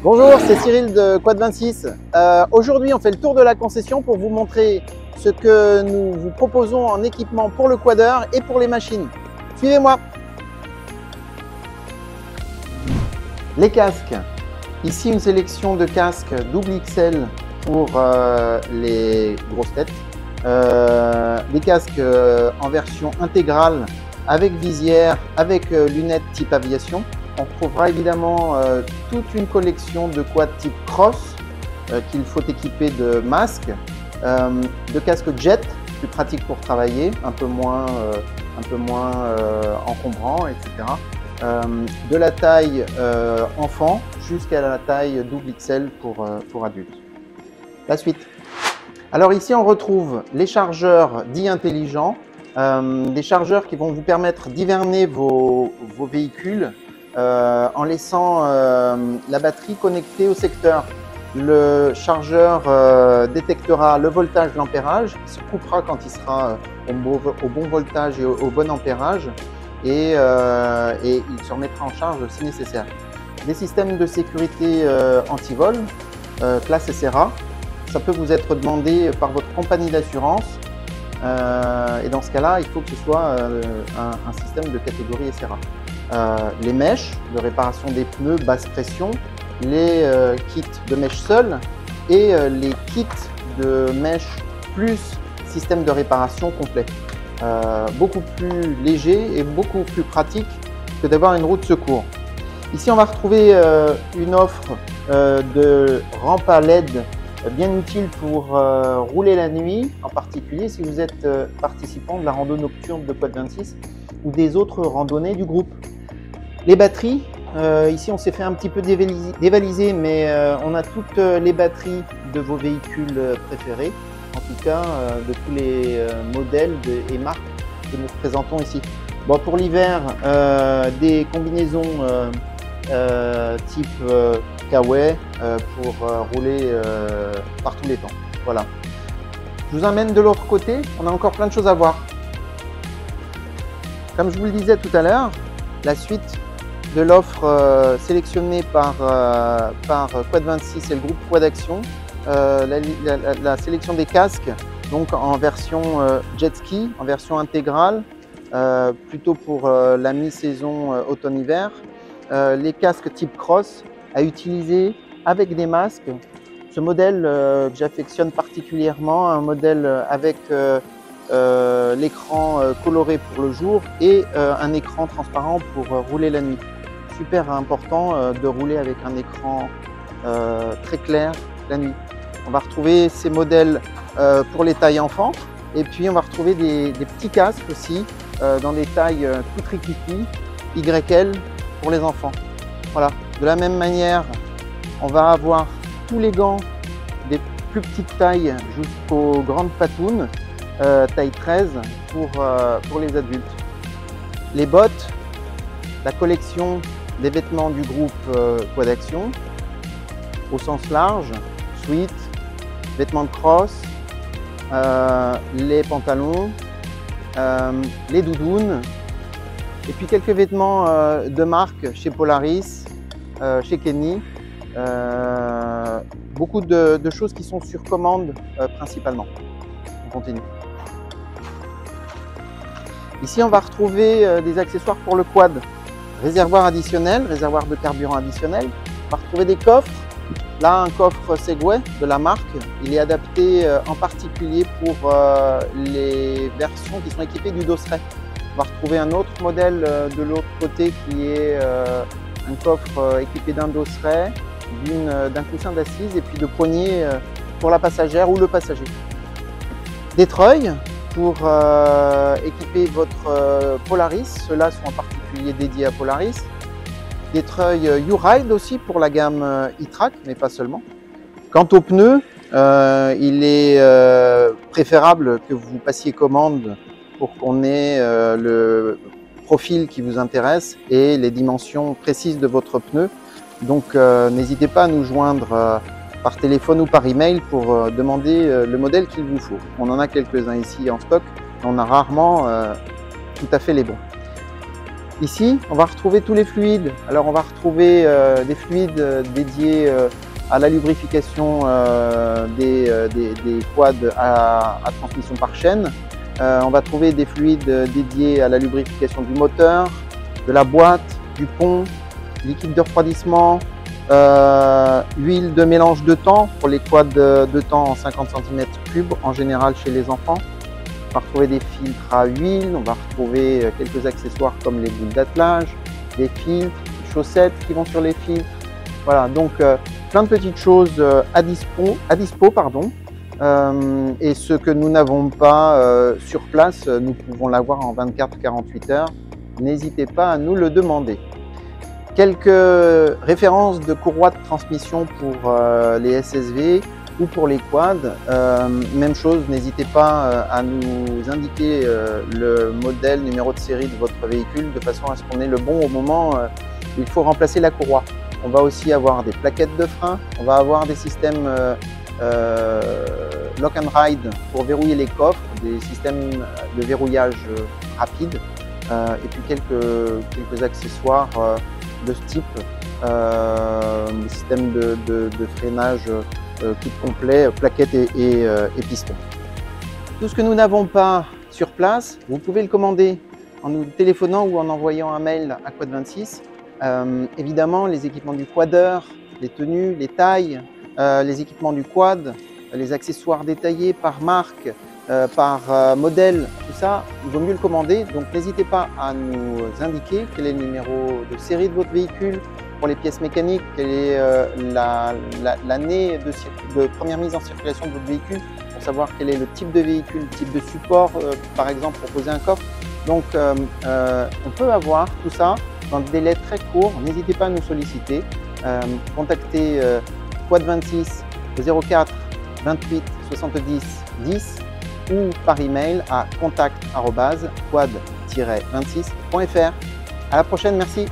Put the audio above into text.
Bonjour, c'est Cyril de Quad 26. Aujourd'hui, on fait le tour de la concession pour vous montrer ce que nous vous proposons en équipement pour le quadeur et pour les machines. Suivez-moi. Les casques. Ici, une sélection de casques double XL pour les grosses têtes. Des casques en version intégrale avec visière, avec lunettes type aviation. On trouvera évidemment toute une collection de quads type cross qu'il faut équiper de masques, de casques jet, plus pratique pour travailler, un peu moins encombrant, etc. De la taille enfant jusqu'à la taille double XL pour adultes. La suite. Alors ici on retrouve les chargeurs dits intelligents, des chargeurs qui vont vous permettre d'hiverner vos véhicules en laissant la batterie connectée au secteur. Le chargeur détectera le voltage, l'ampérage, se coupera quand il sera au bon voltage et au bon ampérage et il se remettra en charge si nécessaire. Des systèmes de sécurité anti-vol, classe SRA, ça peut vous être demandé par votre compagnie d'assurance et dans ce cas-là, il faut que ce soit un système de catégorie SRA. Les mèches de réparation des pneus basse pression, les kits de mèches seules et les kits de mèches plus système de réparation complet. Beaucoup plus léger et beaucoup plus pratique que d'avoir une roue de secours. Ici, on va retrouver une offre de rampe à LED bien utile pour rouler la nuit, en particulier si vous êtes participant de la rando nocturne de Quad 26 ou des autres randonnées du groupe. Les batteries, ici on s'est fait un petit peu dévaliser, mais on a toutes les batteries de vos véhicules préférés, en tout cas de tous les modèles et marques que nous présentons ici. Bon, pour l'hiver, des combinaisons type Kawaii pour rouler par tous les temps. Voilà. Je vous emmène de l'autre côté, on a encore plein de choses à voir. Comme je vous le disais tout à l'heure, la suite de l'offre sélectionnée par Quad 26 et le groupe Quad Action, la sélection des casques, donc en version jet ski, en version intégrale, plutôt pour la mi-saison automne-hiver, les casques type cross à utiliser avec des masques. Ce modèle que j'affectionne particulièrement, un modèle avec l'écran coloré pour le jour et un écran transparent pour rouler la nuit. Super important de rouler avec un écran très clair la nuit. On va retrouver ces modèles pour les tailles enfants et puis on va retrouver des petits casques aussi dans des tailles tout triquifi, YL pour les enfants. Voilà. De la même manière, on va avoir tous les gants des plus petites tailles jusqu'aux grandes patounes, taille 13 pour les adultes. Les bottes, la collection des vêtements du groupe Quad Action, au sens large, sweat, vêtements de cross, les pantalons, les doudounes, et puis quelques vêtements de marque chez Polaris, chez Kenny, beaucoup de choses qui sont sur commande principalement. On continue. Ici, on va retrouver des accessoires pour le quad. Réservoir additionnel, réservoir de carburant additionnel. On va retrouver des coffres. Là, un coffre Segway de la marque. Il est adapté en particulier pour les versions qui sont équipées du dosseret. On va retrouver un autre modèle de l'autre côté qui est un coffre équipé d'un dosseret, d'un coussin d'assise et puis de poignées pour la passagère ou le passager. Des treuils pour équiper votre Polaris, ceux-là sont en particulier dédiés à Polaris. Des treuils U-Ride aussi pour la gamme e-Track, mais pas seulement. Quant aux pneus, il est préférable que vous passiez commande pour qu'on ait le profil qui vous intéresse et les dimensions précises de votre pneu. Donc n'hésitez pas à nous joindre par téléphone ou par email pour demander le modèle qu'il vous faut. On en a quelques-uns ici en stock, on a rarement tout à fait les bons. Ici, on va retrouver tous les fluides. Alors, on va retrouver des fluides dédiés à la lubrification des quads à transmission par chaîne. On va trouver des fluides dédiés à la lubrification du moteur, de la boîte, du pont, liquide de refroidissement, huile de mélange de temps pour les quads de temps en 50 cm3 en général chez les enfants. On va retrouver des filtres à huile, on va retrouver quelques accessoires comme les boules d'attelage, des filtres, des chaussettes qui vont sur les filtres. Voilà, donc plein de petites choses à dispo, et ce que nous n'avons pas sur place, nous pouvons l'avoir en 24-48 heures. N'hésitez pas à nous le demander. Quelques références de courroies de transmission pour les SSV ou pour les quads. Même chose, n'hésitez pas à nous indiquer le modèle, numéro de série de votre véhicule de façon à ce qu'on ait le bon au moment où il faut remplacer la courroie. On va aussi avoir des plaquettes de frein, on va avoir des systèmes lock and ride pour verrouiller les coffres, des systèmes de verrouillage rapide et puis quelques accessoires de ce type, des systèmes de freinage kit complet, plaquettes et pistons. Tout ce que nous n'avons pas sur place, vous pouvez le commander en nous téléphonant ou en envoyant un mail à Quad26. Évidemment, les équipements du quadeur, les tenues, les tailles, les équipements du quad, les accessoires détaillés par marque, par modèle, tout ça, il vaut mieux le commander. Donc n'hésitez pas à nous indiquer quel est le numéro de série de votre véhicule pour les pièces mécaniques, quelle est l'année de première mise en circulation de votre véhicule, pour savoir quel est le type de véhicule, le type de support, par exemple pour poser un coffre. Donc on peut avoir tout ça dans des délais très courts. N'hésitez pas à nous solliciter. Contactez Quad26 au 04 28 70 10 ou par email à contact@quad-26.fr. À la prochaine, merci.